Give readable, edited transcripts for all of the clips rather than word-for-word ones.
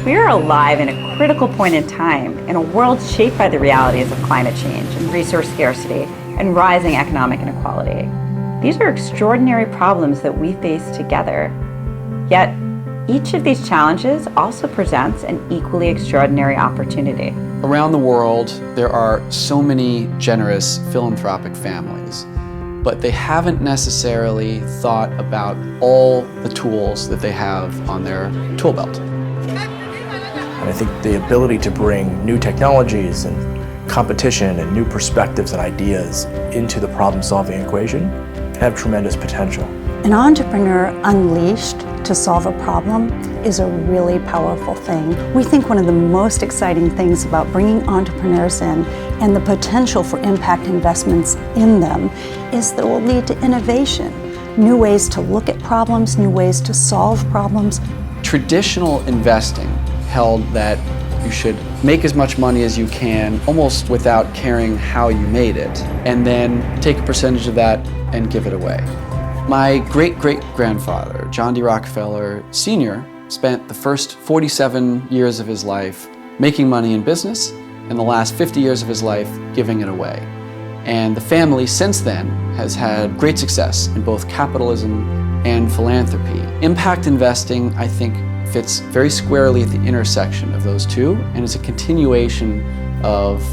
We are alive in a critical point in time in a world shaped by the realities of climate change and resource scarcity and rising economic inequality. These are extraordinary problems that we face together. Yet, each of these challenges also presents an equally extraordinary opportunity. Around the world, there are so many generous philanthropic families, but they haven't necessarily thought about all the tools that they have on their tool belt. And I think the ability to bring new technologies and competition and new perspectives and ideas into the problem-solving equation have tremendous potential. An entrepreneur unleashed to solve a problem is a really powerful thing. We think one of the most exciting things about bringing entrepreneurs in and the potential for impact investments in them is that it will lead to innovation, new ways to look at problems, new ways to solve problems. Traditional investing held that you should make as much money as you can, almost without caring how you made it, and then take a percentage of that and give it away. My great-great-grandfather, John D. Rockefeller Sr., spent the first 47 years of his life making money in business and the last 50 years of his life giving it away. And the family since then has had great success in both capitalism and philanthropy. Impact investing, I think, fits very squarely at the intersection of those two, and is a continuation of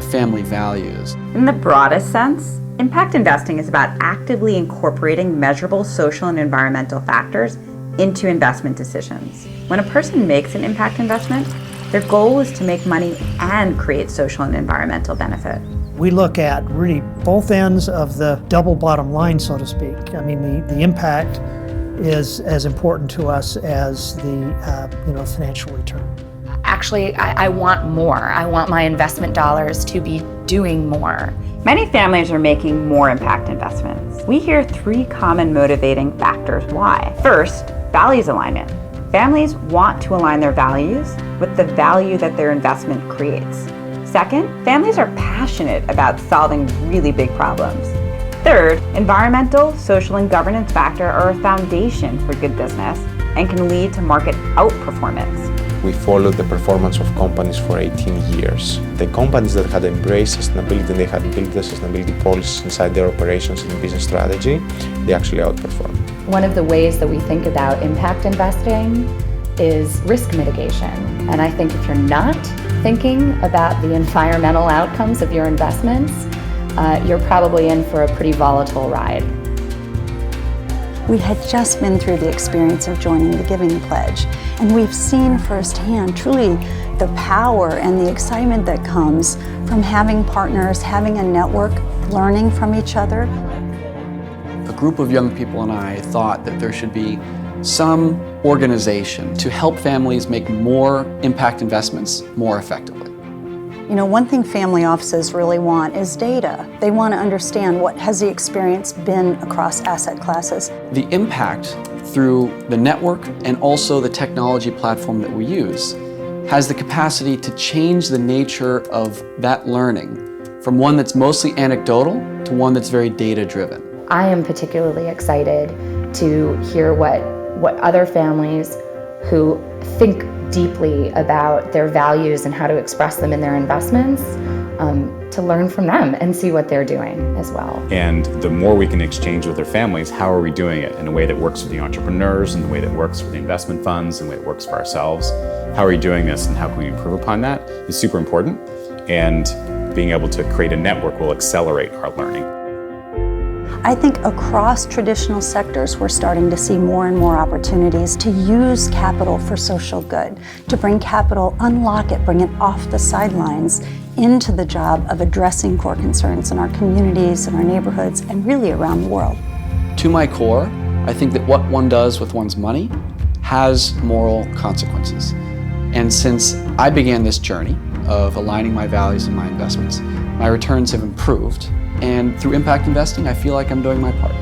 family values. In the broadest sense, impact investing is about actively incorporating measurable social and environmental factors into investment decisions. When a person makes an impact investment, their goal is to make money and create social and environmental benefit. We look at really both ends of the double bottom line, so to speak. I mean, the impact is as important to us as the financial return. Actually, I want more. I want my investment dollars to be doing more. Many families are making more impact investments. We hear three common motivating factors why. First, values alignment. Families want to align their values with the value that their investment creates. Second, families are passionate about solving really big problems. Third, environmental, social, and governance factors are a foundation for good business and can lead to market outperformance. We followed the performance of companies for 18 years. The companies that had embraced sustainability and they had built the sustainability policies inside their operations and business strategy, they actually outperformed. One of the ways that we think about impact investing is risk mitigation. And I think if you're not thinking about the environmental outcomes of your investments, you're probably in for a pretty volatile ride. We had just been through the experience of joining the Giving Pledge, and we've seen firsthand truly the power and the excitement that comes from having partners, having a network, learning from each other. A group of young people and I thought that there should be some organization to help families make more impact investments more effectively. You know, one thing family offices really want is data. They want to understand what has the experience been across asset classes. The impact through the network and also the technology platform that we use has the capacity to change the nature of that learning from one that's mostly anecdotal to one that's very data-driven. I am particularly excited to hear what other families who think deeply about their values and how to express them in their investments, to learn from them and see what they're doing as well. And the more we can exchange with their families, how are we doing it in a way that works for the entrepreneurs, in the way that works for the investment funds, in the way that works for ourselves? How are we doing this and how can we improve upon that is super important. And being able to create a network will accelerate our learning. I think across traditional sectors, we're starting to see more and more opportunities to use capital for social good, to bring capital, unlock it, bring it off the sidelines into the job of addressing core concerns in our communities, in our neighborhoods, and really around the world. To my core, I think that what one does with one's money has moral consequences. And since I began this journey of aligning my values and my investments, my returns have improved. And through impact investing, I feel like I'm doing my part.